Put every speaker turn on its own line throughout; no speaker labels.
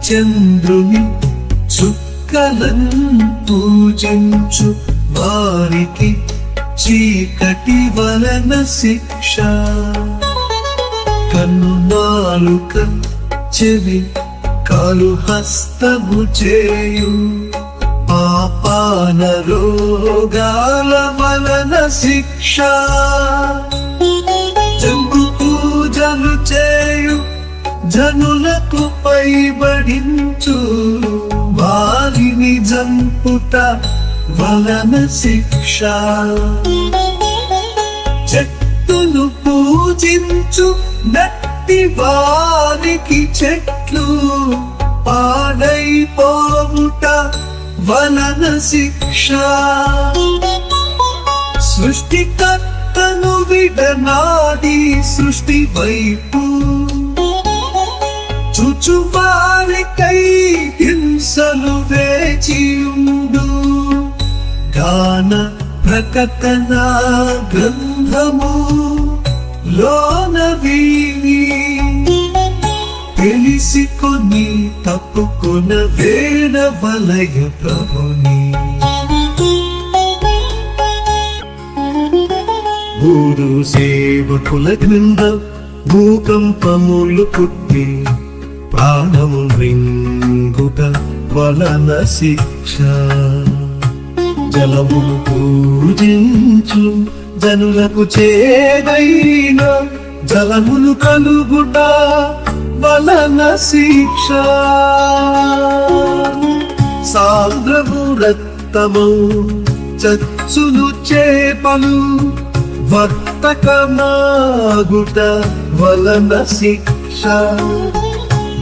చంద్రుని చుక్కలను పూజించు వారికి చీకటి వలన శిక్ష. కన్ను నాలుక చెవి కాలు హస్తము చేయు పాపాన రోగాల వలన శిక్ష. జంబు పూజలు చేయు జనులకు పైబడించు వారిని జంపుట వలన శిక్ష. చెట్టును పూజించు నట్టి వారికి చెట్లు పాడైపోవుట వలన శిక్ష. సృష్టికర్తను విడనాడి సృష్టి వైపు చూచువారికై హింసలు వేచియుండు. గాన ప్రకటన గ్రంథము లోన వీని తెలిసికొని తప్పుకొన వేడ వలయ ప్రభుని. గురు సేవకుల క్రింద భూకంపములు పుట్టి ప్రాణము రింగుట వలన శిక్ష. జలమును పూజించు జనులకు చేదైన జలములు కలుగుట వలన శిక్ష. సాంద్రము రక్తము చచ్చులు చేపలు వర్తకమాగుట వలన శిక్ష.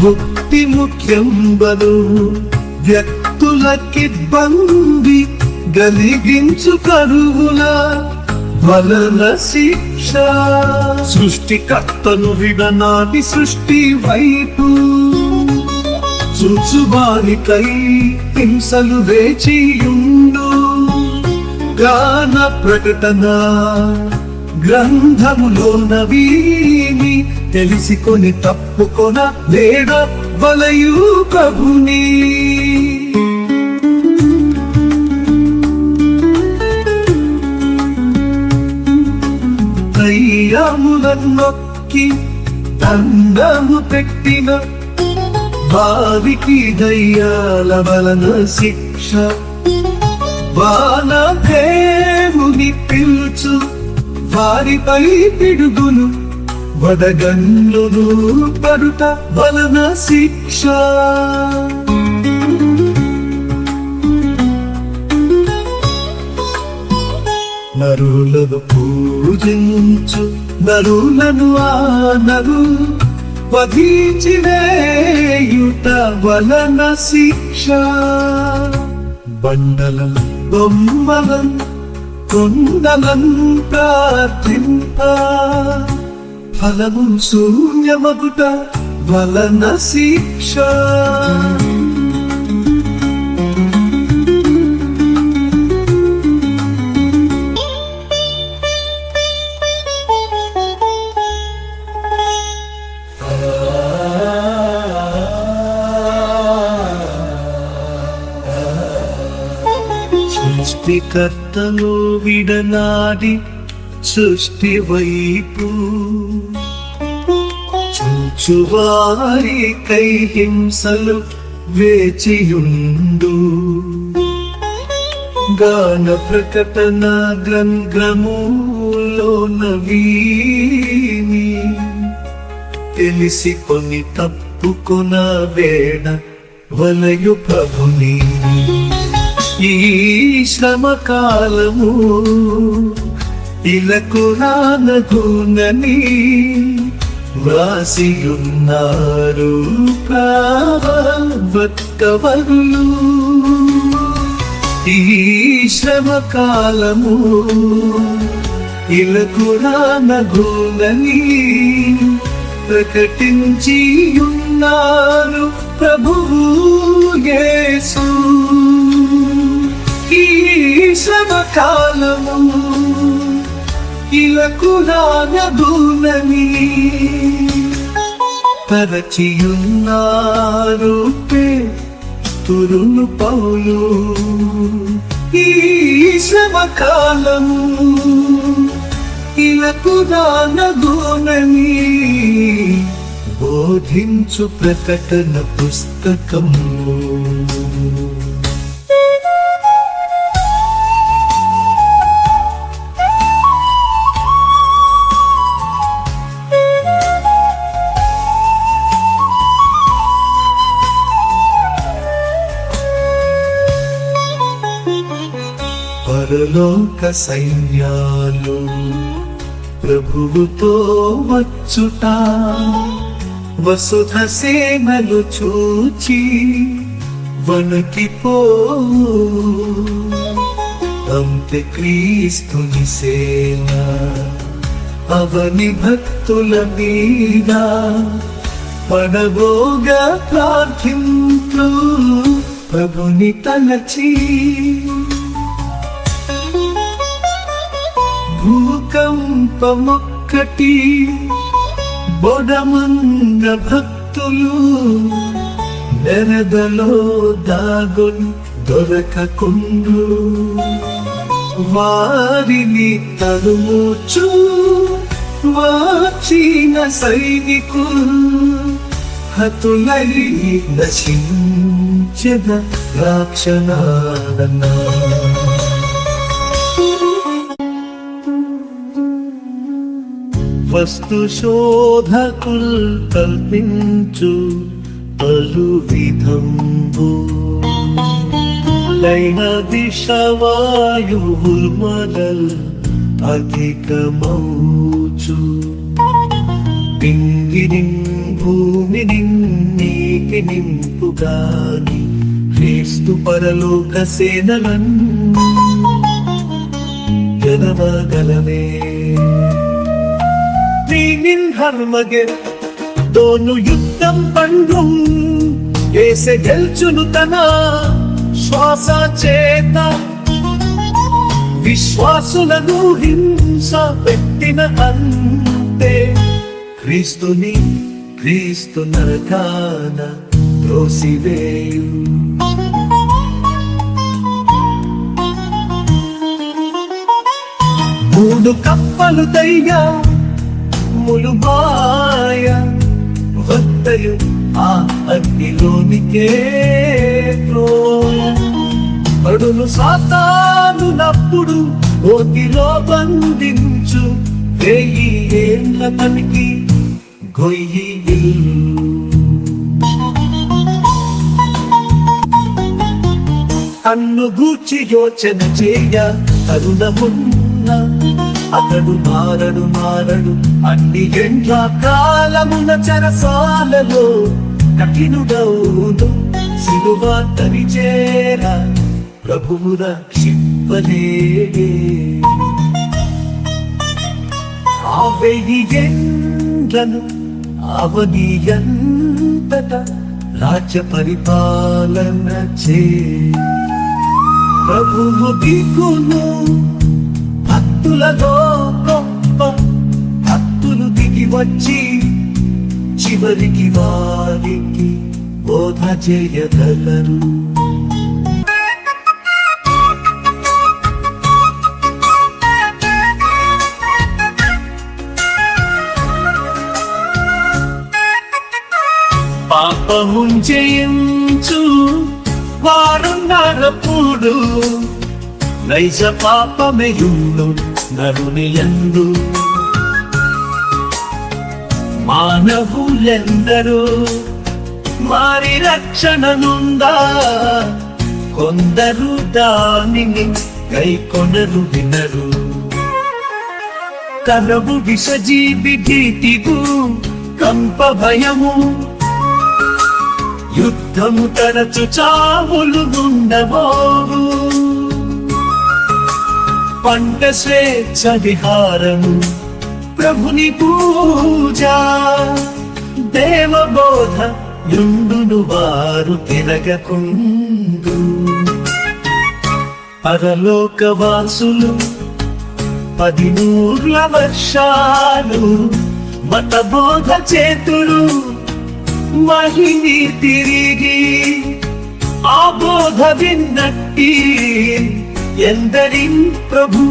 ముక్తి ముఖ్యంబను వ్యక్తులకిబ్బంది గలిగించు కరువుల వలన శిక్ష. సృష్టికర్తను విడనాటి సృష్టి వైపు చూచువారికై హింసలు వేచియుండు. గాన ప్రకటన గ్రంథములోన వీని తెలిసికొని తప్పుకొన వేడ వలయు ప్రభుని. దయ్యములన్నొక్కి దండము పెట్టిన వారికి దయ్యాల వలన శిక్ష. వానదేవుని పిలుచు వారిపై పిడుగులు వడగన్నులు పడుట వలన శిక్ష. నరులను పూజించు నరులను ఆనరు వధించివేయుట వలన శిక్ష. బండలం బొమ్మలం కొండలం ప్రార్థింప ఫలము శూన్యమగుట వలన శిక్ష. సృష్టికర్తను విడనాడి సృష్టి వైపు చూచువారికై హింసలు వేచియుండు. గాన ప్రకటన గ్రంథములోన వీని తెలిసికొని తప్పుకొన వేడ వలయు ప్రభుని. ఈ శ్రమ కాలము ఇలకు రానగునని వ్రాసియున్నారు ప్రవక్తవరులు. ఈ శ్రమ కాలము ఇలకు రానగునని ప్రకటించియున్నారు ప్రభువు యేసు. ఈ శ్రమ కాలము ఇలకు రానగునని పరచియున్నారు పేతురును పౌలు. ఈ శ్రమ కాలము ఇలకు దానగునని బోధించు ప్రకటన పుస్తకము. పరలోక సైన్యాలు ప్రభువుతో వచ్చుట, వసుధ సేనలు చూచి వణికిపో. అంత్యక్రీస్తుని సేన అవని భక్తుల మీద పడబోగా ప్రార్థించు ప్రభుని తలచి. భూకంపమొక్కటి బొడమన్న భక్తులు నెరదలో దాగుని దొరకకుండు. వారిని తరుముచు వచ్చిన సైనికులు హతులై నశించెద రాక్షణాన. వస్తు శోధకుల్ కల్పించు పలు విధంబు లైన విషవాయువుల్ మొదల్ అధికమౌచు. పింగిని భూమిని నీకి నింపుగాని క్రీస్తు పరలోక సేనలన్ గెలవగలవే. దోను యుద్ధం పండు ఏసే గెల్చును తన శ్వాస చేత. విశ్వాసులను హింస పెట్టిన అంతే క్రీస్తు నరకాన త్రోసివేయు. మూడు కప్పలు దయ్యా ములుబాయ వత్తయు ఆ అగ్నిలోనికే పడును. సాతాను నప్పుడు ఓటిలో బంధించు 1000 ఏళ్ల పనికి గొయ్యి. అన్ను గూర్చి యోచన చేయ తరుణమున్న అతడు మారడు అన్ని ఎండ్ల కాలమున చెరసాలలో కఠినుడవును. సిలువ తరిచేర ప్రభువు రక్షింపలేడే. ఆ 1000 ఏండ్లను అవనీయంతట రాజ్య పరిపాలన చే ప్రభువు దిగును. భక్తులలో గొప్ప భక్తులు దిగి వచ్చి చివరికి వారికి బోధ చేయగలరు. పాపము జయించు వారున్నప్పుడు నైజ పాపమేయుండు నరుని యందు. మానవులెందరూ వారి రక్షణ నుండా కొందరు దానిని గైకొనరు వినరు. కనవు విషజీవి భీతిగు కంప భయము. యుద్ధము తరచు చావులు ఉండబోవు. పంట స్వేచ్ఛ విహారము ప్రభుని పూజ. దేవబోధ యుండును వారు తిరగకుండు. పరలోకవాసులు 10 వర్షాలు మతబోధ చేతులు మహిని తిరిగి ఆ బోధ విన్నట్టి ఎందరి ప్రభు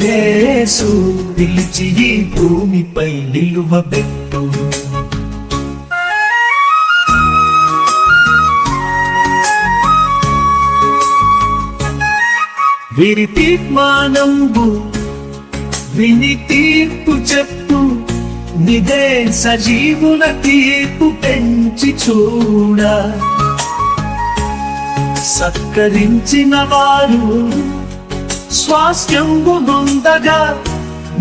యేసు పిలిచి ఈ భూమిపై నిలువబెట్టు. వీరి తీర్మానంబు విని తీర్పు చెప్పు, నిదే సజీవుల తీర్పు పెంచి చూడ. సత్కరించిన వారు స్వాస్థ్యంబు నొందగా,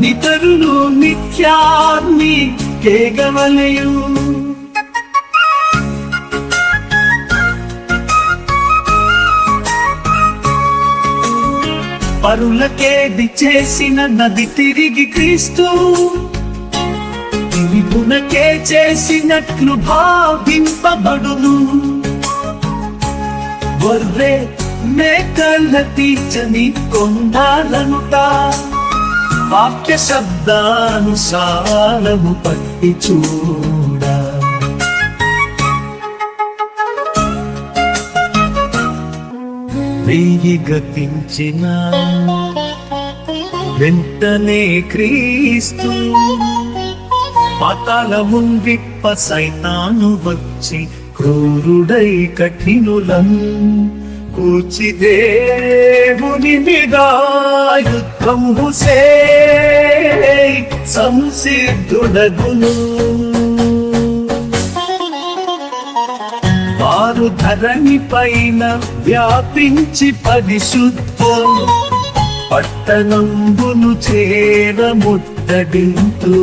నితరులు నిత్యాన్ని కేగవలయు. పరులకేది చేసిన నది తిరిగి క్రీస్తు విపునకే చేసినట్లు భావింపబడును. గొర్రె మేకల తీర్చని కొండాలనుట వాక్య శబ్దానుసారము పట్టి చూడ. వెయ్యి గతించిన వెంటనే క్రీస్తు పాతాళమున్ విప్ప సైతాను వచ్చి క్రూరుడై కఠినులం కూర్చి దేవుని మీద యుద్ధము సంసిద్ధుడగును. వారు ధరణి పైన వ్యాపించి పరిశుద్ధం పట్టణంబును చేరముట్టడింతు.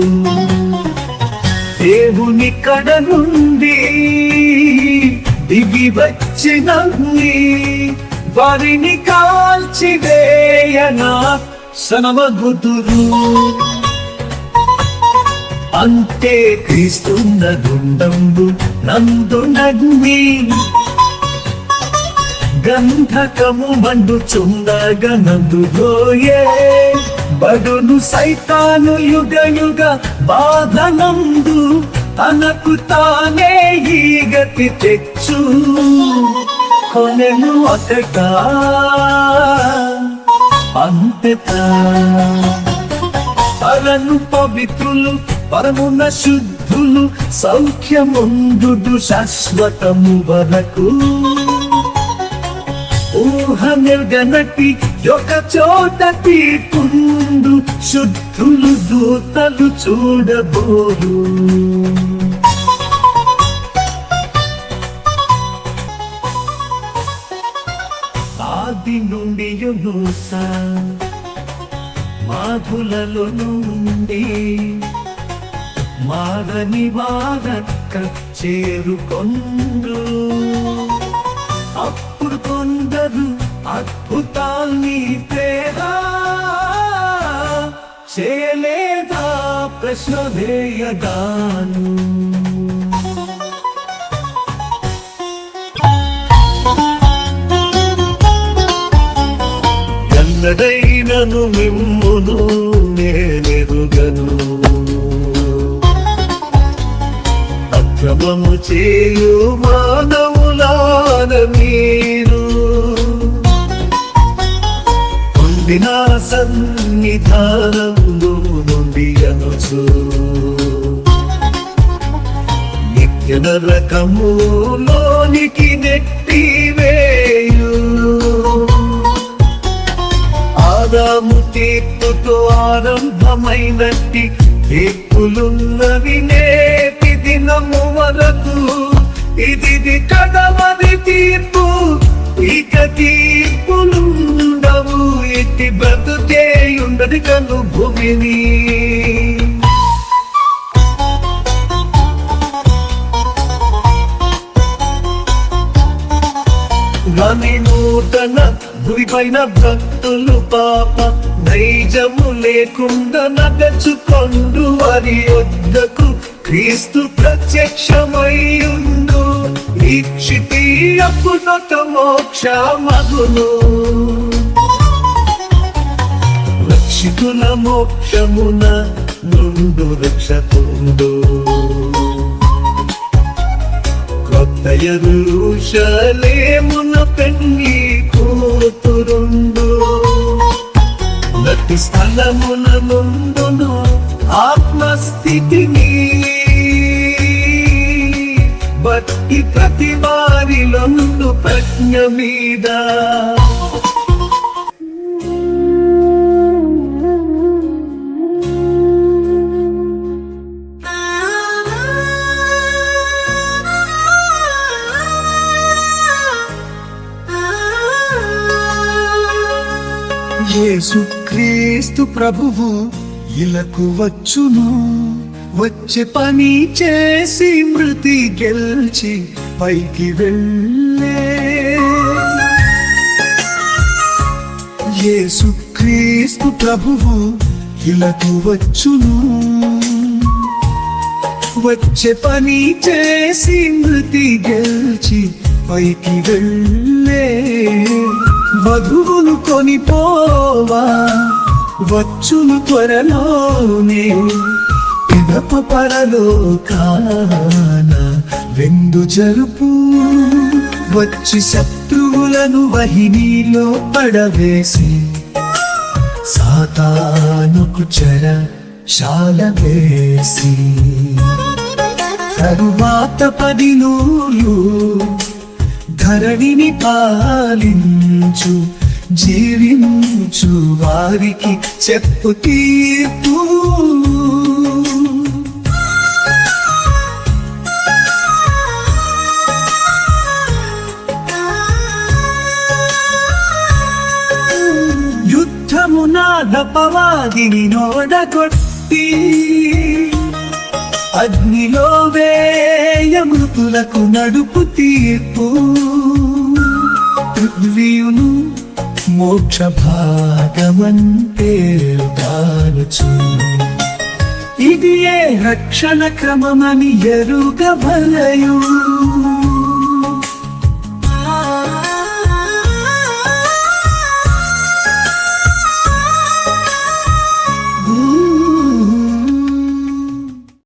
దేవుని కడ నుండి దిగి వచ్చిన వారిని కాల్చివేయన సనమగుదురు. అంతే క్రీస్తున్న గుండంబు నందునగ్ని గంధకము మండుచుండగా నందులోయే బడును సైతాను యుగ యుగ బాధనందు తనకు తానే ఈ గతి తెచ్చు కొనెను అతట అంతటా. పరను పవిత్రులు పరమున శుద్ధులు సౌఖ్యముందుడు శాశ్వతము వరకు. ఊహ నిర్గనటి ఒక చోట తీర్పుండు శుద్ధులు దూతలు చూడబోరు. ఆది నుండి యునూస మాధులలో నుండి మారని వారక్క చేరుకొండు. అప్పుడు కొందరు అద్భుతాల్ని తేరా చేయలేదా ప్రశ్న వేయగాను. ఎన్నడైనను మిమ్మును నేనెరుగను, అక్రమము చేయు మానవులాన మీరు పొందిన సన్నిధానము నుండి అనుచు నిత్య నరకములోనికి నెట్టివేయు. ఆదాము తీర్పుతో ఆరంభమైనట్టి తీర్పులున్నవి నేటి దినము వరకు. ఇది కడమది తీర్పు, ఇక తీర్పులుండవు. ఇట్టి బ్రతుకే ఉండదు కను భూమిని. గాని నూతన భూమిపైన భక్తులు పాప నైజము లేకుండా నగచుకొండు వారి వద్దకు క్రీస్తు ప్రత్యక్షమయ్యుండు. వీక్షితి అప్పునొక మోక్షమగును. రక్షితుల మోక్షమున నుండు రక్షకుండు. యెరూషలేమున పెళ్లి కూతురుండు నటి స్థలమున నుండును ఆత్మస్థితిని బట్టి ప్రతి వారిలోను ప్రజ్ఞ మీద యేసుక్రీస్తు ప్రభువు ఇలకు వచ్చును వచ్చే పని చేసి మృతి గెల్చి పైకి వెళ్ళే యేసుక్రీస్తు ప్రభువు ఇలకు వచ్చును వచ్చే పని చేసి మృతి గెల్చి పైకి వెళ్ళే వధువులు కొనిపోవా వచ్చును త్వరలోనే పిదప పరలోకాన వెందు జరుపు వచ్చి శత్రువులను వహినీలో పడవేసి సాతానుకు చెరశాల వేసి తరువాత 10 నూలు ధరణిని పాలించు జీవించు వారికి చెప్పు తీర్పు యుద్ధమున దపవాదిని నోడగొట్టి అగ్నిలో వేయ మృతులకు నడుపు తీర్పు పృథ్వీయును మోక్ష భాగమంటే కావచ్చు ఇది ఏ రక్షణ క్రమమని ఎరుగవలయు